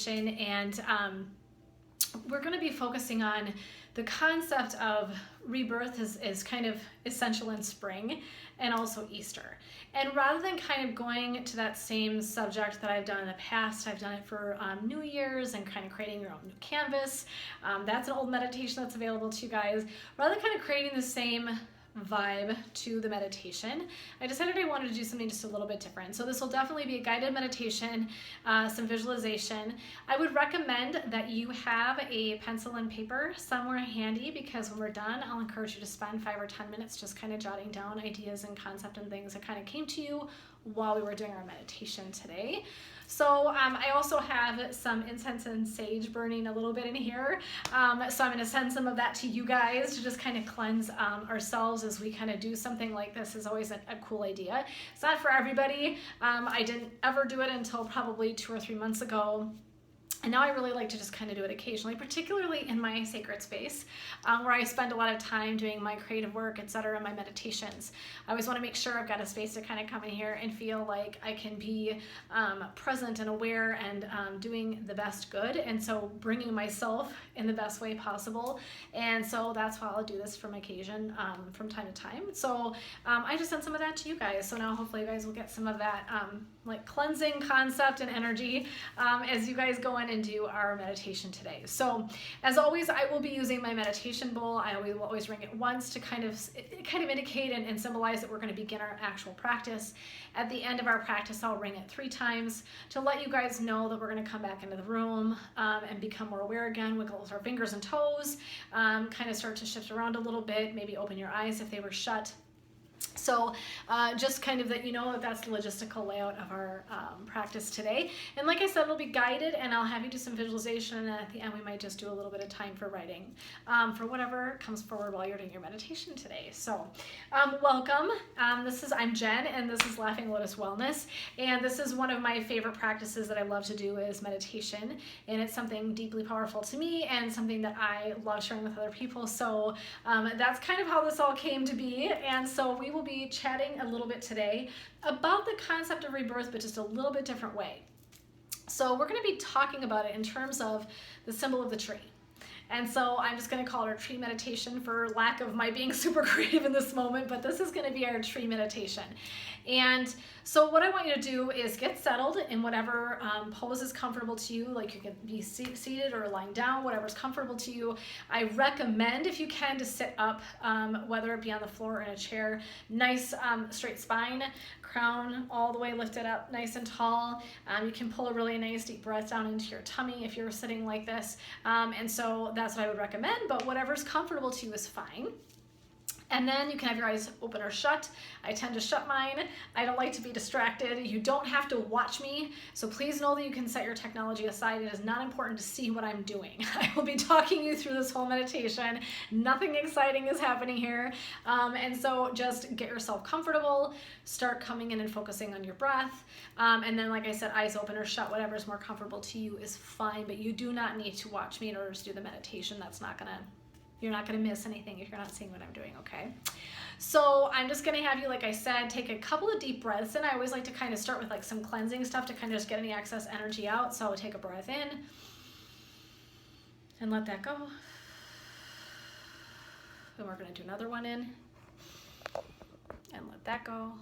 meditation, and we're going to be focusing on the concept of rebirth is kind of essential in spring and also Easter. And rather than kind of going to that same subject that I've done in the past, I've done it for New Year's and kind of creating your own new canvas. That's an old meditation that's available to you guys. Rather than kind of creating the same vibe to the meditation, I decided I wanted to do something just a little bit different. So this will definitely be a guided meditation, some visualization. I would recommend that you have a pencil and paper somewhere handy, because when we're done, I'll encourage you to spend 5 or 10 minutes just kind of jotting down ideas and concept and things that kind of came to you while we were doing our meditation today. So I also have some incense and sage burning a little bit in here. So I'm going to send some of that to you guys to just kind of cleanse ourselves as we kind of do something like this. Is always a cool idea. It's not for everybody. I didn't ever do it until probably 2 or 3 months ago. And now I really like to just kind of do it occasionally, particularly in my sacred space, where I spend a lot of time doing my creative work, etc., my meditations. I always want to make sure I've got a space to kind of come in here and feel like I can be present and aware and doing the best good, and so bringing myself in the best way possible. And so that's why I'll do this from occasion, from time to time. So I just sent some of that to you guys. So now hopefully you guys will get some of that like cleansing concept and energy as you guys go in and do our meditation today. So as always, I will be using my meditation bowl. I will always ring it once to kind of indicate and symbolize that we're going to begin our actual practice. At the end of our practice, I'll ring it 3 times to let you guys know that we're going to come back into the room and become more aware again. Wiggle our fingers and toes, kind of start to shift around a little bit, maybe open your eyes if they were shut. So just kind of that you know that that's the logistical layout of our practice today. And like I said, it'll be guided, and I'll have you do some visualization, and at the end we might just do a little bit of time for writing for whatever comes forward while you're doing your meditation today. So welcome. I'm Jen, and this is Laughing Lotus Wellness, and this is one of my favorite practices that I love to do is meditation, and it's something deeply powerful to me and something that I love sharing with other people. So that's kind of how this all came to be, and so we will be chatting a little bit today about the concept of rebirth, but just a little bit different way. So we're going to be talking about it in terms of the symbol of the tree. And so I'm just going to call it our tree meditation for lack of my being super creative in this moment, but this is going to be our tree meditation. And so what I want you to do is get settled in whatever pose is comfortable to you. Like you can be seated or lying down, whatever's comfortable to you. I recommend, if you can, to sit up, whether it be on the floor or in a chair. Nice straight spine, crown all the way lifted up nice and tall. You can pull a really nice deep breath down into your tummy if you're sitting like this. And so that's what I would recommend, but whatever's comfortable to you is fine. And then you can have your eyes open or shut. I tend to shut mine. I don't like to be distracted. You don't have to watch me, so please know that you can set your technology aside. It is not important to see what I'm doing. I will be talking you through this whole meditation. Nothing exciting is happening here. And so just get yourself comfortable, start coming in and focusing on your breath. And then, like I said, eyes open or shut, whatever is more comfortable to you is fine, but you do not need to watch me in order to do the meditation. You're not gonna miss anything if you're not seeing what I'm doing, okay? So I'm just gonna have you, like I said, take a couple of deep breaths in. I always like to kind of start with like some cleansing stuff to kind of just get any excess energy out. So take a breath in and let that go. Then we're gonna do another one in and let that go.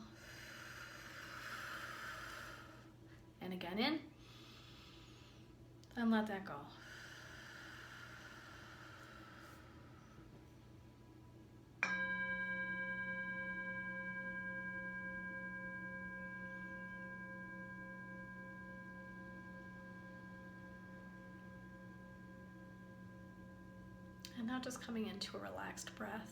And again in and let that go. And now just coming into a relaxed breath.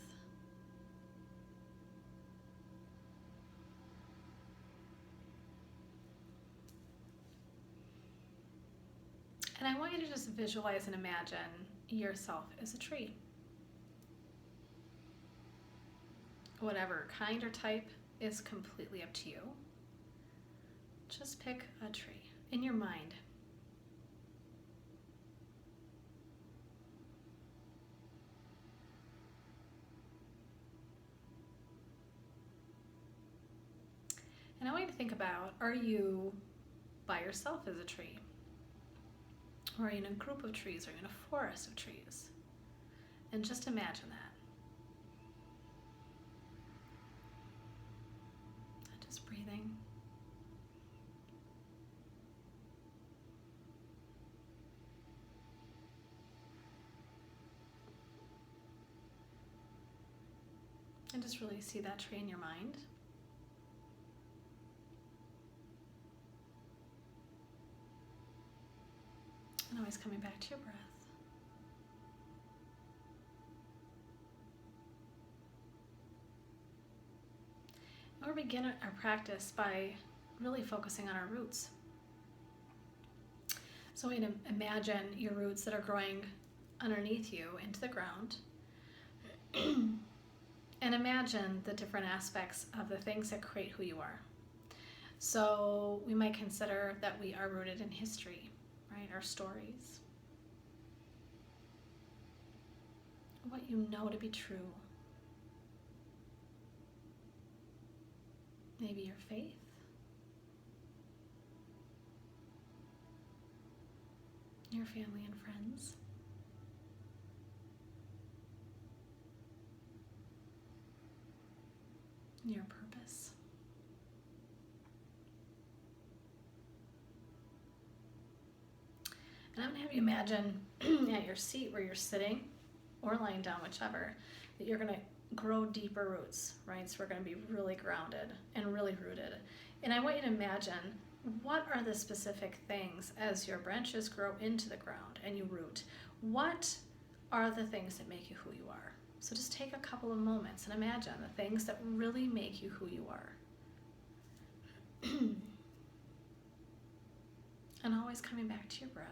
And I want you to just visualize and imagine yourself as a tree. Whatever kind or type is completely up to you. Just pick a tree in your mind. And I want you to think about, are you by yourself as a tree? or in a group of trees, or in a forest of trees. And just imagine that. And just breathing. And just really see that tree in your mind. And always coming back to your breath. And we'll begin our practice by really focusing on our roots. So we imagine your roots that are growing underneath you into the ground. And imagine the different aspects of the things that create who you are. So we might consider that we are rooted in history, right? Our stories. What you know to be true. Maybe your faith. Your family and friends. Your purpose. And I'm going to have you imagine at your seat where you're sitting or lying down, whichever, that you're going to grow deeper roots, right? So we're going to be really grounded and really rooted. And I want you to imagine, what are the specific things as your branches grow into the ground and you root? What are the things that make you who you are? So just take a couple of moments and imagine the things that really make you who you are. And always coming back to your breath.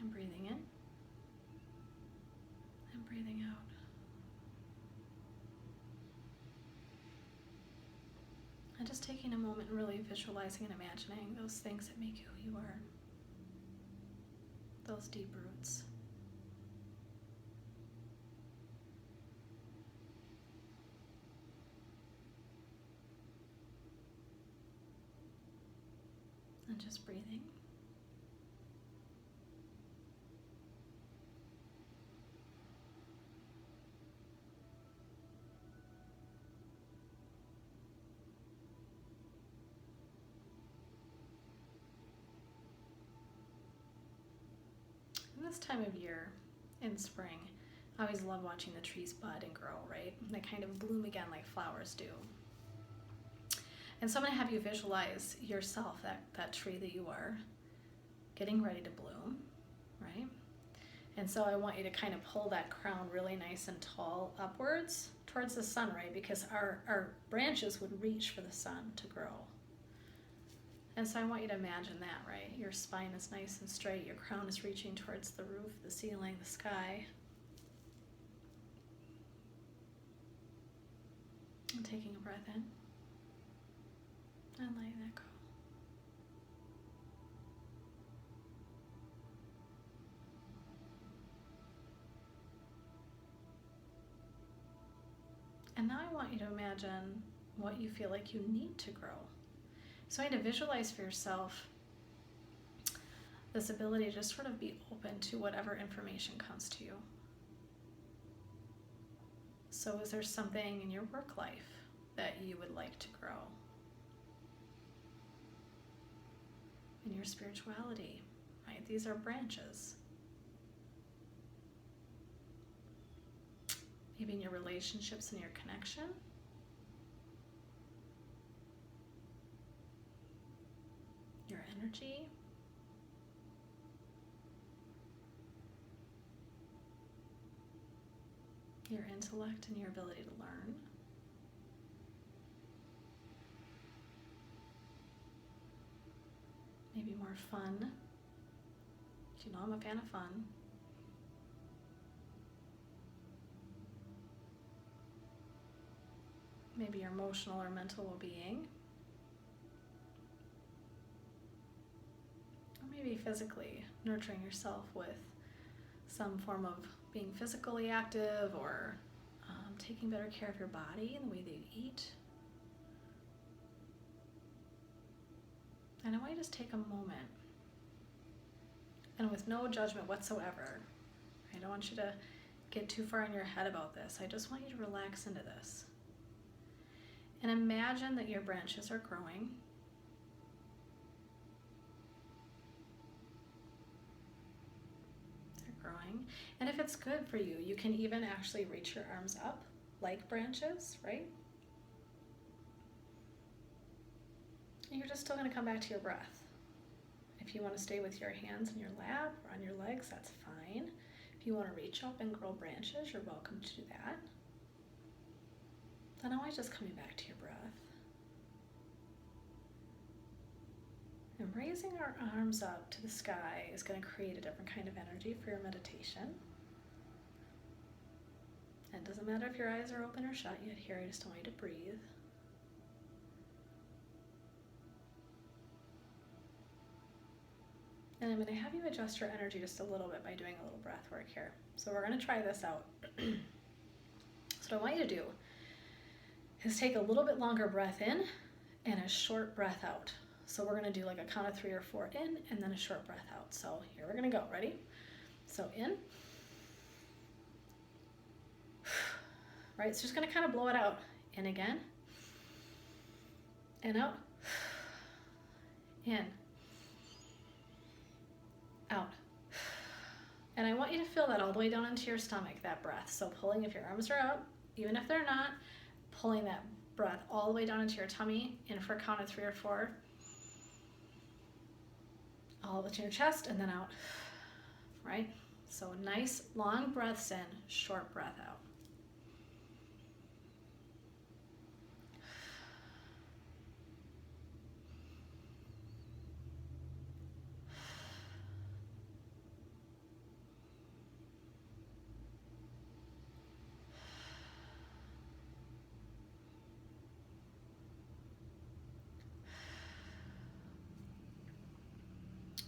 And breathing in. And breathing out. And just taking a moment and really visualizing and imagining those things that make you who you are. Those deep roots. And just breathing. This time of year in spring, I always love watching the trees bud and grow, right? And they kind of bloom again like flowers do. And so I'm going to have you visualize yourself, that tree that you are, getting ready to bloom, right? And so I want you to kind of pull that crown really nice and tall upwards towards the sun, right? Because our branches would reach for the sun to grow. And so I want you to imagine that, right? Your spine is nice and straight. Your crown is reaching towards the roof, the ceiling, the sky. And taking a breath in. And letting that go. And now I want you to imagine what you feel like you need to grow. So I need to visualize for yourself this ability to just sort of be open to whatever information comes to you. So is there something in your work life that you would like to grow? In your spirituality, right? These are branches. Maybe in your relationships and your connection. Your energy. Your intellect and your ability to learn. Maybe more fun. You know I'm a fan of fun. Maybe your emotional or mental well-being. Or maybe physically, nurturing yourself with some form of being physically active, or taking better care of your body and the way that you eat. And I want you to just take a moment, and with no judgment whatsoever, I don't want you to get too far in your head about this. I just want you to relax into this. And imagine that your branches are growing. They're growing. And if it's good for you, you can even actually reach your arms up like branches, right? And you're just still going to come back to your breath. If you want to stay with your hands in your lap or on your legs, that's fine. If you want to reach up and grow branches, you're welcome to do that. Then always just coming back to your breath. And raising our arms up to the sky is going to create a different kind of energy for your meditation. And it doesn't matter if your eyes are open or shut yet here, I just want you to breathe. And I'm going to have you adjust your energy just a little bit by doing a little breath work here. So we're going to try this out. So what I want you to do is take a little bit longer breath in and a short breath out. So we're going to do like a count of 3 or 4 in and then a short breath out. So here we're going to go. Ready? So in. Right? So just going to kind of blow it out. In again. And out. In. Out. And I want you to feel that all the way down into your stomach, that breath. So pulling, if your arms are up, even if they're not, pulling that breath all the way down into your tummy, in for a count of 3 or 4. All the way to your chest and then out, right? So nice long breaths in, short breath out.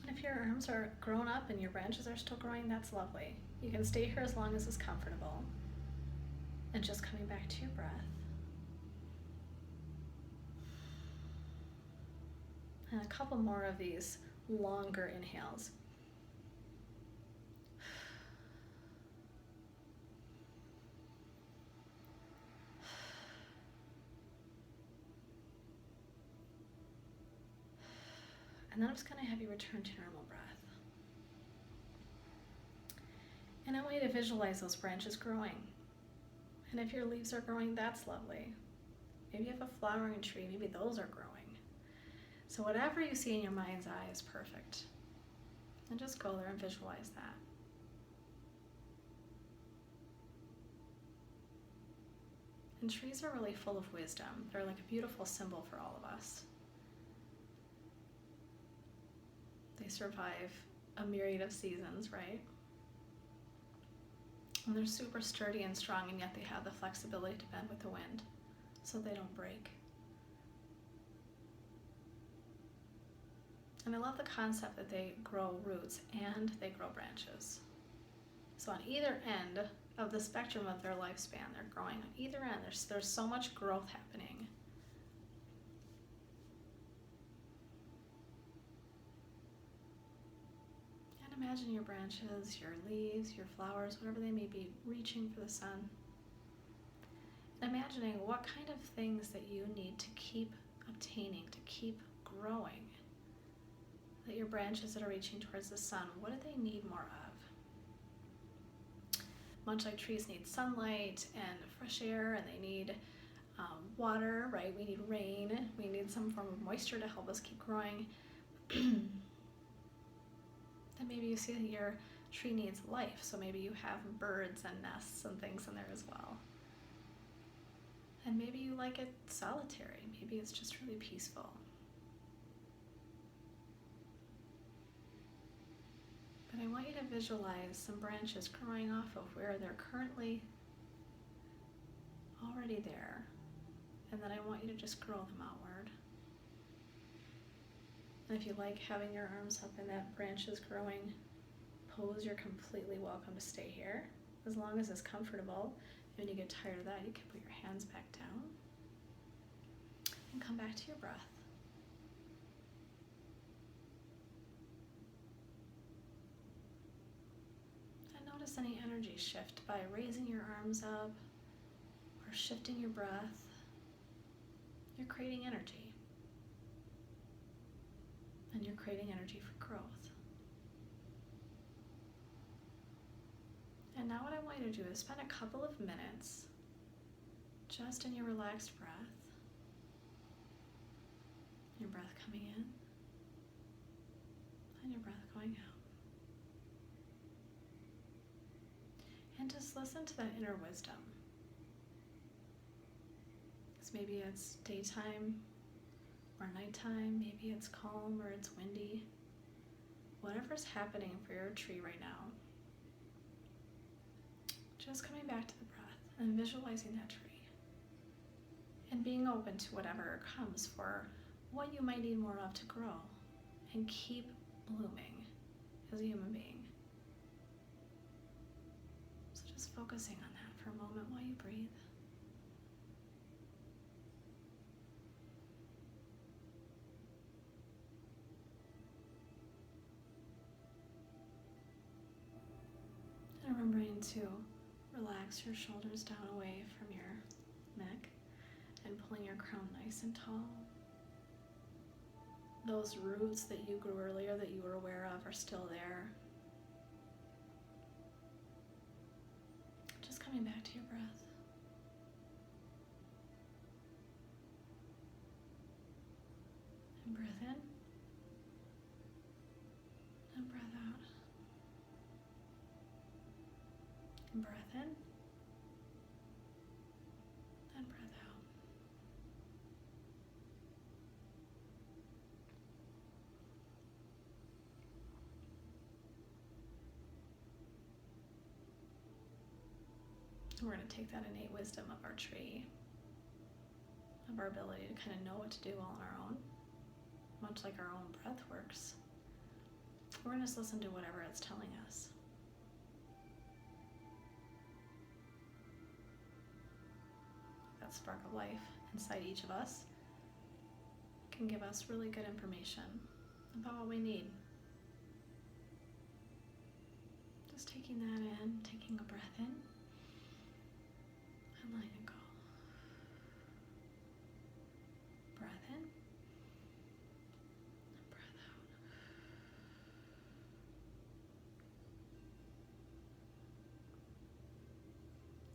If your arms are grown up and your branches are still growing, that's lovely. You can stay here as long as is comfortable. And just coming back to your breath. And a couple more of these longer inhales. And then I'm just going to have you return to normal breath. And I want you to visualize those branches growing. And if your leaves are growing, that's lovely. Maybe you have a flowering tree, maybe those are growing. So whatever you see in your mind's eye is perfect. And just go there and visualize that. And trees are really full of wisdom. They're like a beautiful symbol for all of us. They survive a myriad of seasons, right? And they're super sturdy and strong, and yet they have the flexibility to bend with the wind, so they don't break. And I love the concept that they grow roots and they grow branches. So on either end of the spectrum of their lifespan, they're growing on either end. There's so much growth happening. Imagine your branches, your leaves, your flowers, whatever they may be, reaching for the sun. And imagining what kind of things that you need to keep obtaining, to keep growing. That your branches that are reaching towards the sun, what do they need more of? Much like trees need sunlight and fresh air, and they need water, right? We need rain. We need some form of moisture to help us keep growing. Then maybe you see that your tree needs life, so maybe you have birds and nests and things in there as well. And maybe you like it solitary, maybe it's just really peaceful. But I want you to visualize some branches growing off of where they're currently already there, and then I want you to just grow them outward. And if you like having your arms up and that branch is growing pose, you're completely welcome to stay here, as long as it's comfortable. When you get tired of that, you can put your hands back down and come back to your breath. notice any energy shift by raising your arms up or shifting your breath. You're creating energy. And you're creating energy for growth. And now what I want you to do is spend a couple of minutes just in your relaxed breath. Your breath coming in and your breath going out. And just listen to that inner wisdom. Because maybe it's daytime or nighttime, maybe it's calm or it's windy. Whatever's happening for your tree right now, just coming back to the breath and visualizing that tree and being open to whatever comes for what you might need more of to grow and keep blooming as a human being. So just focusing on that for a moment while you breathe. And remembering to relax your shoulders down away from your neck and pulling your crown nice and tall. Those roots that you grew earlier that you were aware of are still there. Just coming back to your breath. And breath in. And breath out. And breath in. And breath out. We're going to take that innate wisdom of our tree, of our ability to kind of know what to do all on our own, much like our own breath works. We're going to just listen to whatever it's telling us. That spark of life inside each of us can give us really good information about what we need. Just taking that in, taking a breath in. And letting it go. Breath in. And breath out.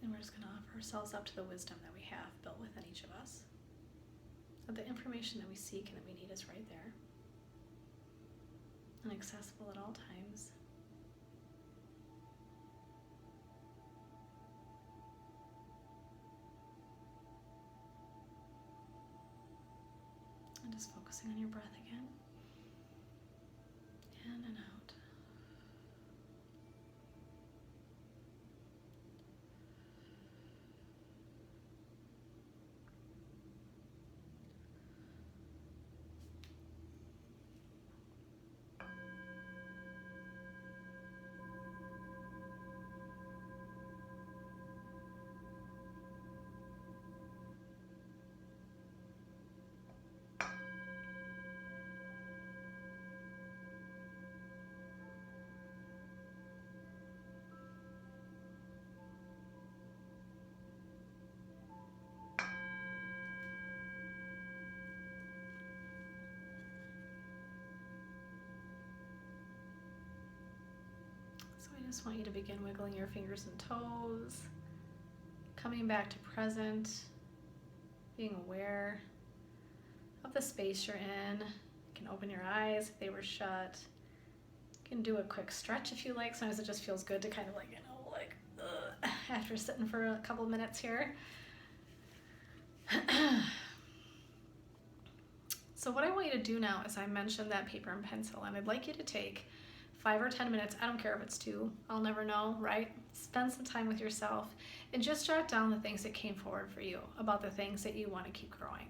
And we're just going to offer ourselves up to the wisdom that we have built within each of us. That the information that we seek and that we need is right there. And accessible at all times. And just focusing on your breath again. In and out. So I just want you to begin wiggling your fingers and toes, coming back to present, being aware of the space you're in. You can open your eyes if they were shut. You can do a quick stretch if you like. Sometimes it just feels good to kind of like, after sitting for a couple minutes here. So what I want you to do now is I mentioned that paper and pencil, and I'd like you to take 5 or 10 minutes, I don't care if it's 2, I'll never know, right? Spend some time with yourself and just jot down the things that came forward for you about the things that you want to keep growing.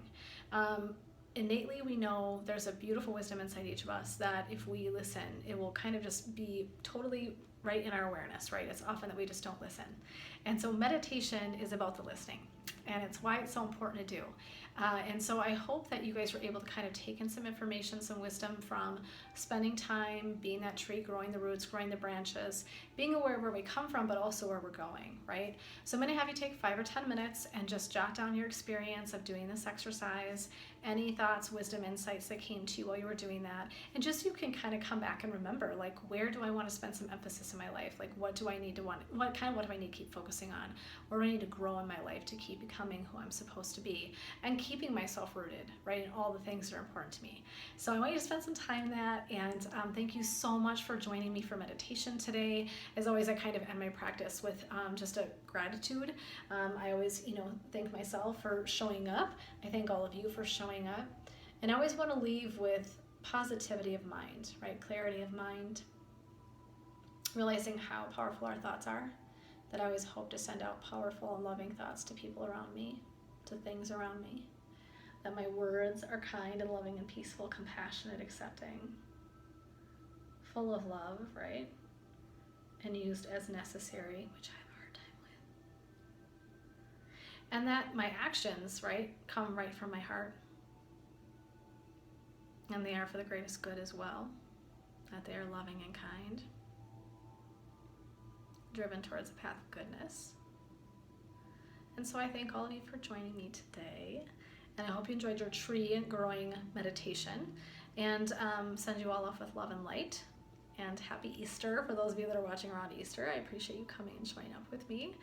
Innately, we know there's a beautiful wisdom inside each of us that if we listen, it will kind of just be totally right in our awareness, right? It's often that we just don't listen. And so meditation is about the listening, and it's why it's so important to do. And so I hope that you guys were able to kind of take in some information, some wisdom from spending time being that tree, growing the roots, growing the branches, being aware of where we come from, but also where we're going, right? So I'm going to have you take 5 or 10 minutes and just jot down your experience of doing this exercise, any thoughts, wisdom, insights that came to you while you were doing that. And just so you can kind of come back and remember, like, where do I want to spend some emphasis in my life? Like, what do I need to what do I need to keep focusing on? Where do I need to grow in my life to keep becoming who I'm supposed to be and keeping myself rooted, right, in all the things that are important to me. So I want you to spend some time in that, and thank you so much for joining me for meditation today. As always, I kind of end my practice with just a gratitude. I always, thank myself for showing up. I thank all of you for showing up. And I always want to leave with positivity of mind, right? Clarity of mind. Realizing how powerful our thoughts are. That I always hope to send out powerful and loving thoughts to people around me, to things around me. That my words are kind and loving and peaceful, compassionate, accepting, full of love, right? And used as necessary, which I have a hard time with. And that my actions, right, come right from my heart. And they are for the greatest good as well. That they are loving and kind. Driven towards a path of goodness. And so I thank all of you for joining me today. And I hope you enjoyed your tree growing meditation. And send you all off with love and light. And happy Easter for those of you that are watching around Easter. I appreciate you coming and joining up with me.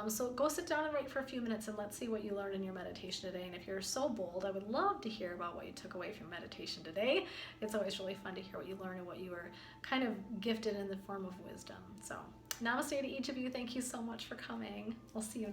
So go sit down and wait for a few minutes and let's see what you learned in your meditation today. And if you're so bold, I would love to hear about what you took away from meditation today. It's always really fun to hear what you learned and what you were kind of gifted in the form of wisdom. So namaste to each of you. Thank you so much for coming. We'll see you next time.